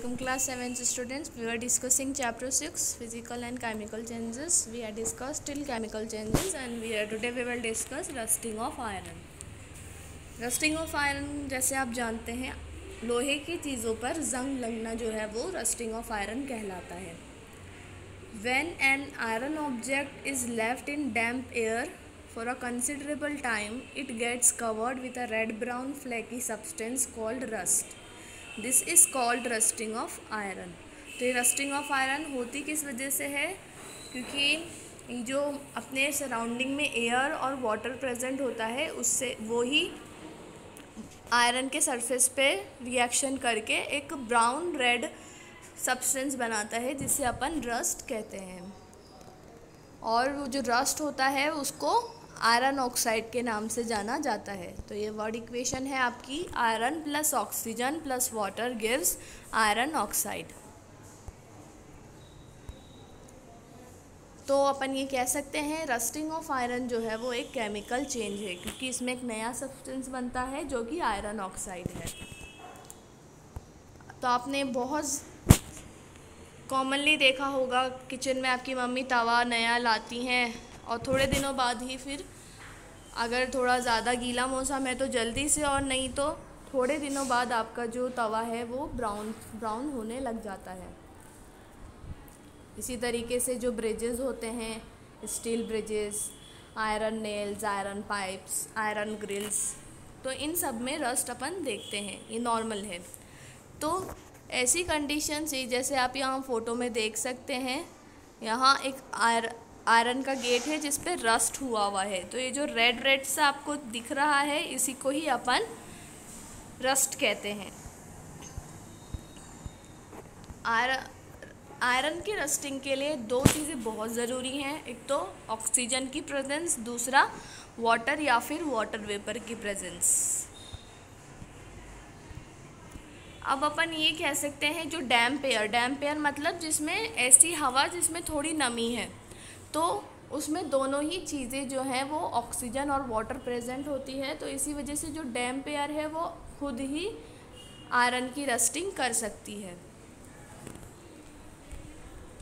Assalamualaikum class 7th students. We were discussing chapter 6 physical and chemical changes. We had discussed till chemical changes and today we will discuss rusting of iron. Rusting of iron जैसे आप जानते हैं लोहे की चीज़ों पर जंग लगना जो है वो rusting of iron कहलाता है. When an iron object is left in damp air for a considerable time, it gets covered with a red-brown flaky substance called rust. This is called rusting of iron. तो ये rusting of iron होती किस वजह से है? क्योंकि जो अपने सराउंडिंग में एयर और वाटर प्रेजेंट होता है उससे वो ही आयरन के सरफेस पे रिएक्शन करके एक ब्राउन रेड सब्सटेंस बनाता है जिसे अपन रस्ट कहते हैं. और वो जो रस्ट होता है उसको आयरन ऑक्साइड के नाम से जाना जाता है. तो ये वर्ड इक्वेशन है आपकी iron plus oxygen plus water gives iron oxide. तो अपन ये कह सकते हैं रस्टिंग ऑफ आयरन जो है वो एक केमिकल चेंज है क्योंकि इसमें एक नया सब्सटेंस बनता है जो कि आयरन ऑक्साइड है. तो आपने बहुत कॉमनली देखा होगा किचन में आपकी मम्मी तवा नया लाती हैं और थोड़े दिनों बाद ही फिर अगर थोड़ा ज़्यादा गीला मौसम है तो जल्दी से और नहीं तो थोड़े दिनों बाद आपका जो तवा है वो ब्राउन होने लग जाता है. इसी तरीके से जो ब्रिजेस होते हैं steel bridges, iron nails, iron pipes, iron grills, तो इन सब में रस्ट अपन देखते हैं, ये नॉर्मल है. तो ऐसी कंडीशन से जैसे आप यहाँ फ़ोटो में देख सकते हैं यहाँ एक आयरन का गेट है जिस पे रस्ट हुआ है. तो ये जो रेड सा आपको दिख रहा है इसी को ही अपन रस्ट कहते हैं. आयरन की रस्टिंग के लिए दो चीज़ें बहुत ज़रूरी हैं. एक तो ऑक्सीजन की प्रेजेंस, दूसरा वाटर या फिर वाटर वेपर की प्रेजेंस. अब अपन ये कह सकते हैं जो डैम्प एयर मतलब जिसमें ऐसी हवा जिसमें थोड़ी नमी है, तो उसमें दोनों ही चीज़ें जो हैं वो ऑक्सीजन और वाटर प्रेजेंट होती है. तो इसी वजह से जो डैम्प एयर है वो खुद ही आयरन की रस्टिंग कर सकती है.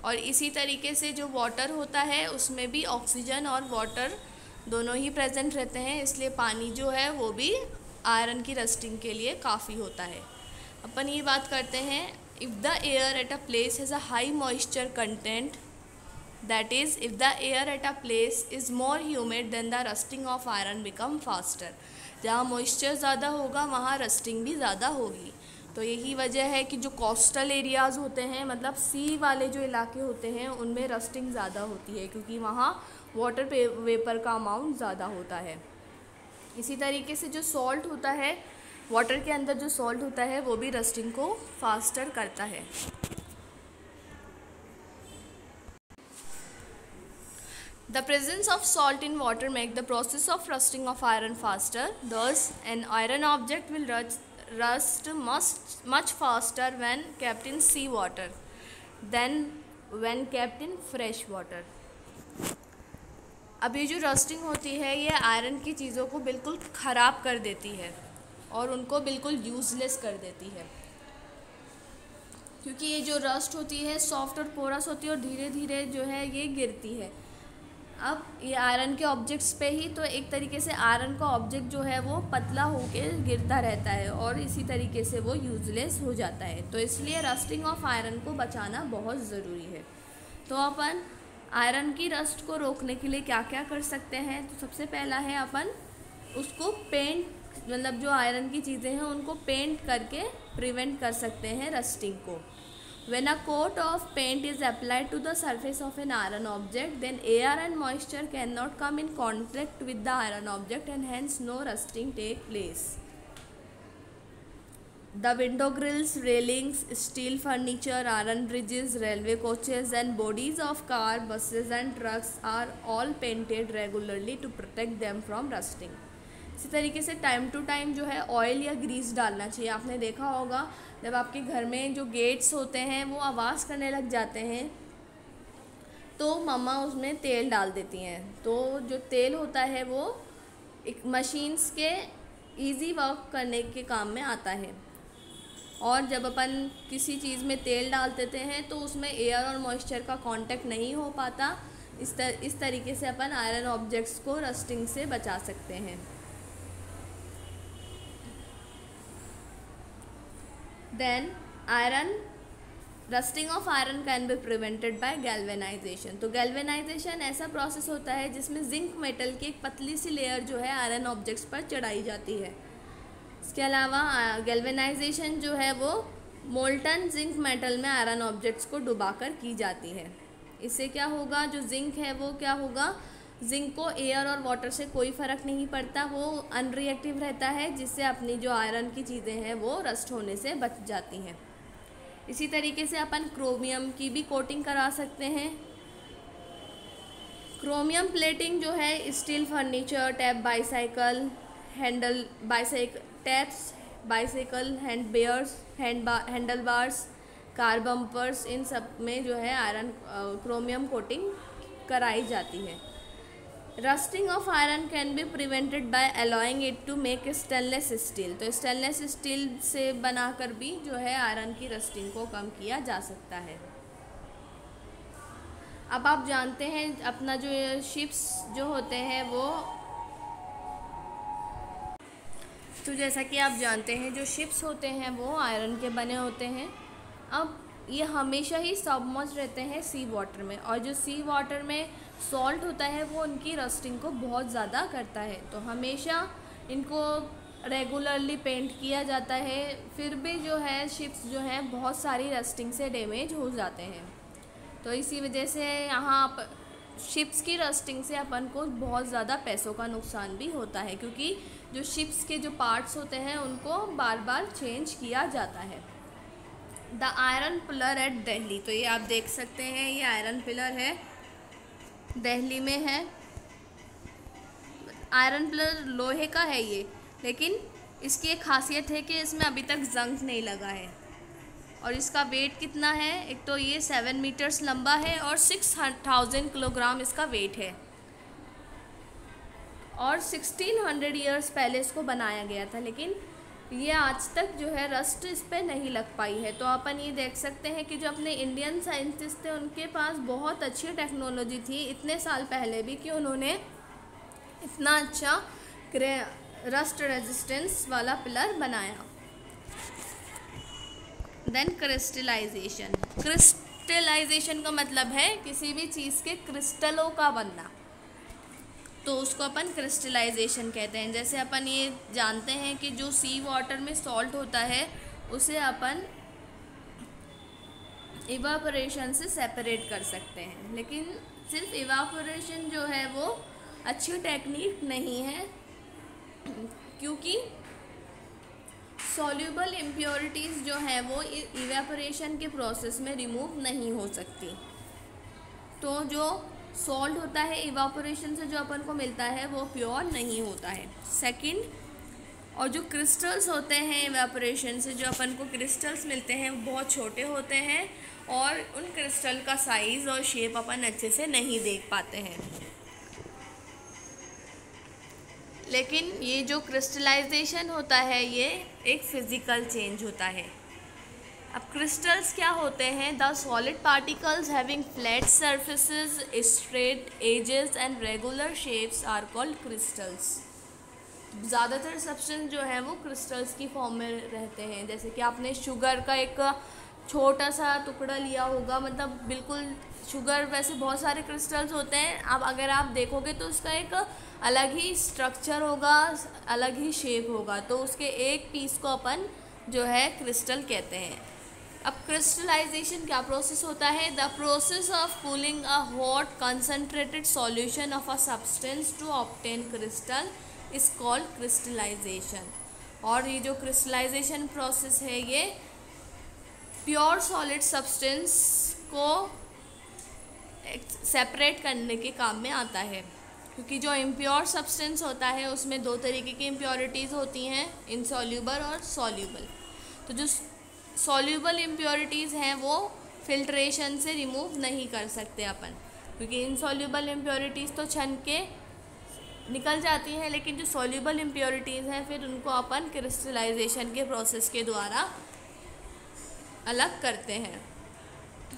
और इसी तरीके से जो वाटर होता है उसमें भी ऑक्सीजन और वाटर दोनों ही प्रेजेंट रहते हैं, इसलिए पानी जो है वो भी आयरन की रस्टिंग के लिए काफ़ी होता है. अपन ये बात करते हैं if the air at a place has a high moisture content, that is if the air at a place is more humid then the rusting of iron become faster. जहाँ मॉइस्चर ज़्यादा होगा वहाँ रस्टिंग भी ज़्यादा होगी. तो यही वजह है कि जो कोस्टल एरियाज़ होते हैं मतलब सी वाले जो इलाके होते हैं उनमें रस्टिंग ज़्यादा होती है क्योंकि वहाँ वाटर वेपर का अमाउंट ज़्यादा होता है. इसी तरीके से जो सॉल्ट होता है वाटर के अंदर जो सॉल्ट होता है वो भी रस्टिंग को फास्टर करता है. The presence of salt in water make the process of rusting of iron faster. Thus, an iron object will rust much faster when kept in sea water than when kept in fresh water. अब ये जो rusting होती है ये iron की चीज़ों को बिल्कुल ख़राब कर देती है और उनको बिल्कुल यूज़लेस कर देती है क्योंकि ये जो रस्ट होती है सॉफ्ट और पोरस होती है और धीरे धीरे जो है ये गिरती है. अब ये आयरन के ऑब्जेक्ट्स पे ही तो एक तरीके से आयरन का ऑब्जेक्ट जो है वो पतला होकर गिरता रहता है और इसी तरीके से वो यूज़लेस हो जाता है. तो इसलिए रस्टिंग ऑफ आयरन को बचाना बहुत ज़रूरी है. तो अपन आयरन की रस्ट को रोकने के लिए क्या क्या कर सकते हैं? तो सबसे पहला है अपन उसको पेंट मतलब जो आयरन की चीज़ें हैं उनको पेंट करके प्रिवेंट कर सकते हैं रस्टिंग को. When a coat of paint is applied to the surface of an iron object, then air and moisture cannot come in contact with the iron object and hence no rusting take place. The window grills, railings, steel furniture, iron bridges, railway coaches and bodies of car, buses and trucks are all painted regularly to protect them from rusting. इसी तरीके से time to time जो है oil या Greece डालना चाहिए. आपने देखा होगा जब आपके घर में जो गेट्स होते हैं वो आवाज़ करने लग जाते हैं तो मम्मा उसमें तेल डाल देती हैं. तो जो तेल होता है वो एक मशीन्स के इजी वर्क करने के काम में आता है. और जब अपन किसी चीज़ में तेल डाल देते हैं तो उसमें एयर और मॉइस्चर का कांटेक्ट नहीं हो पाता। इस तरीके से अपन आयरन ऑब्जेक्ट्स को रस्टिंग से बचा सकते हैं। Then iron rusting of iron can be prevented by galvanisation. तो गैल्वेनाइजेशन ऐसा प्रोसेस होता है जिसमें जिंक मेटल की एक पतली सी लेयर जो है आयरन ऑब्जेक्ट्स पर चढ़ाई जाती है। इसके अलावा गैल्वेनाइजेशन जो है वो मोल्टन जिंक मेटल में आयरन ऑब्जेक्ट्स को डुबाकर की जाती है। इससे क्या होगा, जो जिंक है वो क्या होगा, जिंक को एयर और वाटर से कोई फ़र्क नहीं पड़ता, वो अनरिएक्टिव रहता है, जिससे अपनी जो आयरन की चीज़ें हैं वो रस्ट होने से बच जाती हैं। इसी तरीके से अपन क्रोमियम की भी कोटिंग करा सकते हैं। क्रोमियम प्लेटिंग जो है steel furniture, tap bicycle, bicycle handle bars, car bumpers, इन सब में जो है आयरन क्रोमियम कोटिंग कराई जाती है। Rusting of iron can be prevented by allowing it to make stainless steel. तो स्टेनलेस स्टील से बनाकर भी जो है आयरन की रस्टिंग को कम किया जा सकता है। अब आप जानते हैं अपना जो शिप्स जो होते हैं वो, तो जैसा कि आप जानते हैं जो शिप्स होते हैं वो आयरन के बने होते हैं। अब ये हमेशा ही सबमर्ज रहते हैं सी वाटर में, और जो सी वाटर में सॉल्ट होता है वो उनकी रस्टिंग को बहुत ज़्यादा करता है। तो हमेशा इनको रेगुलरली पेंट किया जाता है, फिर भी जो है शिप्स जो हैं बहुत सारी रस्टिंग से डैमेज हो जाते हैं। तो इसी वजह से यहाँ शिप्स की रस्टिंग से अपन को बहुत ज़्यादा पैसों का नुकसान भी होता है, क्योंकि जो शिप्स के जो पार्ट्स होते हैं उनको बार बार चेंज किया जाता है। The iron pillar at Delhi, तो ये आप देख सकते हैं, ये आयरन पिलर है, दिल्ली में है। आयरन पिलर लोहे का है ये, लेकिन इसकी एक खासियत है कि इसमें अभी तक जंग नहीं लगा है। और इसका वेट कितना है, एक तो ये 7 मीटर्स लंबा है और 6000 किलोग्राम इसका वेट है, और 1600 ईयर्स पहले इसको बनाया गया था, लेकिन ये आज तक जो है रस्ट इस पर नहीं लग पाई है। तो अपन ये देख सकते हैं कि जो अपने इंडियन साइंटिस्ट थे उनके पास बहुत अच्छी टेक्नोलॉजी थी इतने साल पहले भी, कि उन्होंने इतना अच्छा रस्ट रेजिस्टेंस वाला पिलर बनाया। Then crystallisation. क्रिस्टलाइजेशन का मतलब है किसी भी चीज़ के क्रिस्टलों का बनना, तो उसको अपन क्रिस्टलाइजेशन कहते हैं। जैसे अपन ये जानते हैं कि जो सी वाटर में सॉल्ट होता है उसे अपन इवापोरेशन से सेपरेट कर सकते हैं, लेकिन सिर्फ इवापोरेशन जो है वो अच्छी टेक्निक नहीं है, क्योंकि सॉल्यूबल इम्प्योरिटीज़ जो है वो इवेपोरेशन के प्रोसेस में रिमूव नहीं हो सकती। तो जो सॉल्ट होता है इवापोरेशन से जो अपन को मिलता है वो प्योर नहीं होता है। सेकंड, और जो क्रिस्टल्स होते हैं इवेपोरेशन से जो अपन को क्रिस्टल्स मिलते हैं वो बहुत छोटे होते हैं, और उन क्रिस्टल का साइज़ और शेप अपन अच्छे से नहीं देख पाते हैं। लेकिन ये जो क्रिस्टलाइजेशन होता है ये एक फिज़िकल चेंज होता है। अब क्रिस्टल्स क्या होते हैं? The solid particles having flat surfaces, straight edges and regular shapes are called crystals. ज़्यादातर सब्सटेंस जो है वो क्रिस्टल्स की फॉर्म में रहते हैं। जैसे कि आपने शुगर का एक छोटा सा टुकड़ा लिया होगा, मतलब बिल्कुल शुगर, वैसे बहुत सारे क्रिस्टल्स होते हैं। अब अगर आप देखोगे तो उसका एक अलग ही स्ट्रक्चर होगा, अलग ही शेप होगा, तो उसके एक पीस को अपन जो है क्रिस्टल कहते हैं। अब क्रिस्टलाइजेशन क्या प्रोसेस होता है? The process of cooling a hot concentrated solution of a substance to obtain crystal is called crystallisation. और ये जो क्रिस्टलाइजेशन प्रोसेस है ये प्योर सॉलिड सब्सटेंस को सेपरेट करने के काम में आता है, क्योंकि जो इम्प्योर सब्सटेंस होता है उसमें दो तरीके की इम्प्योरिटीज़ होती हैं, इनसॉल्यूबल और सॉल्यूबल। तो जो सॉल्यूबल इम्प्योरिटीज़ हैं वो फिल्ट्रेशन से रिमूव नहीं कर सकते अपन, क्योंकि इनसॉल्यूबल इम्प्योरिटीज़ तो छन के निकल जाती हैं, लेकिन जो सॉल्यूबल इम्प्योरिटीज़ हैं फिर उनको अपन क्रिस्टलाइजेशन के प्रोसेस के द्वारा अलग करते हैं।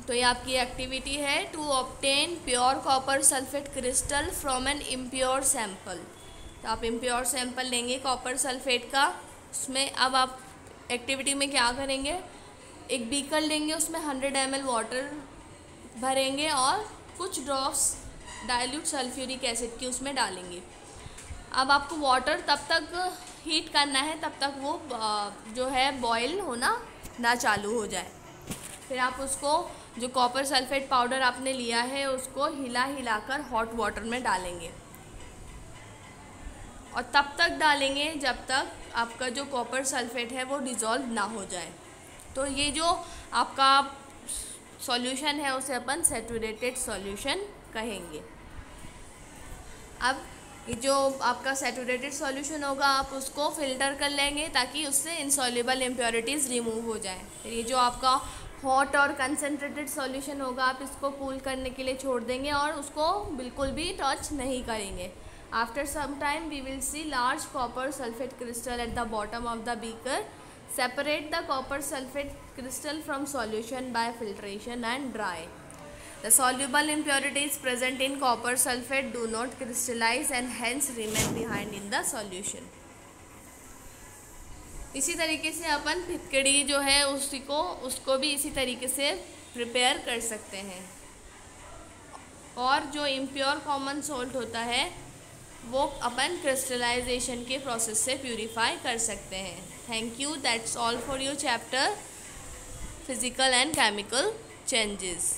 तो ये आपकी एक्टिविटी है to obtain pure copper sulphate crystal from an impure sample. तो आप इम्प्योर सैंपल लेंगे कॉपर सल्फेट का, उसमें अब आप एक्टिविटी में क्या करेंगे, एक बीकर लेंगे, उसमें 100 ml वाटर भरेंगे और कुछ ड्रॉप्स डाइल्यूट सल्फ्यूरिक एसिड की उसमें डालेंगे। अब आपको वाटर तब तक हीट करना है तब तक वो जो है बॉयल होना ना चालू हो जाए। फिर आप उसको जो कॉपर सल्फेट पाउडर आपने लिया है उसको हिलाकर हॉट वाटर में डालेंगे और तब तक डालेंगे जब तक आपका जो कॉपर सल्फेट है वो डिज़ोल्व ना हो जाए। तो ये जो आपका सॉल्यूशन है उसे अपन सैचुरेटेड सॉल्यूशन कहेंगे। अब ये जो आपका सैचुरेटेड सॉल्यूशन होगा आप उसको फ़िल्टर कर लेंगे ताकि उससे इनसॉल्युबल इम्प्योरिटीज़ रिमूव हो जाए। फिर ये जो आपका हॉट और कंसनट्रेटेड सॉल्यूशन होगा आप इसको कूल करने के लिए छोड़ देंगे और उसको बिल्कुल भी टच नहीं करेंगे। After some time we will see large copper sulphate crystal at the bottom of the beaker. Separate the copper sulphate crystal from solution by filtration and dry. The soluble impurities present in copper sulfate do not crystallize and hence remain behind in the solution. इसी तरीके से अपन फिटकड़ी जो है उसको भी इसी तरीके से प्रिपेयर कर सकते हैं। और जो इम्प्योर कॉमन सॉल्ट होता है वो अपन क्रिस्टलाइजेशन के प्रोसेस से प्यूरिफाई कर सकते हैं। Thank you, that's all for your chapter physical and chemical changes.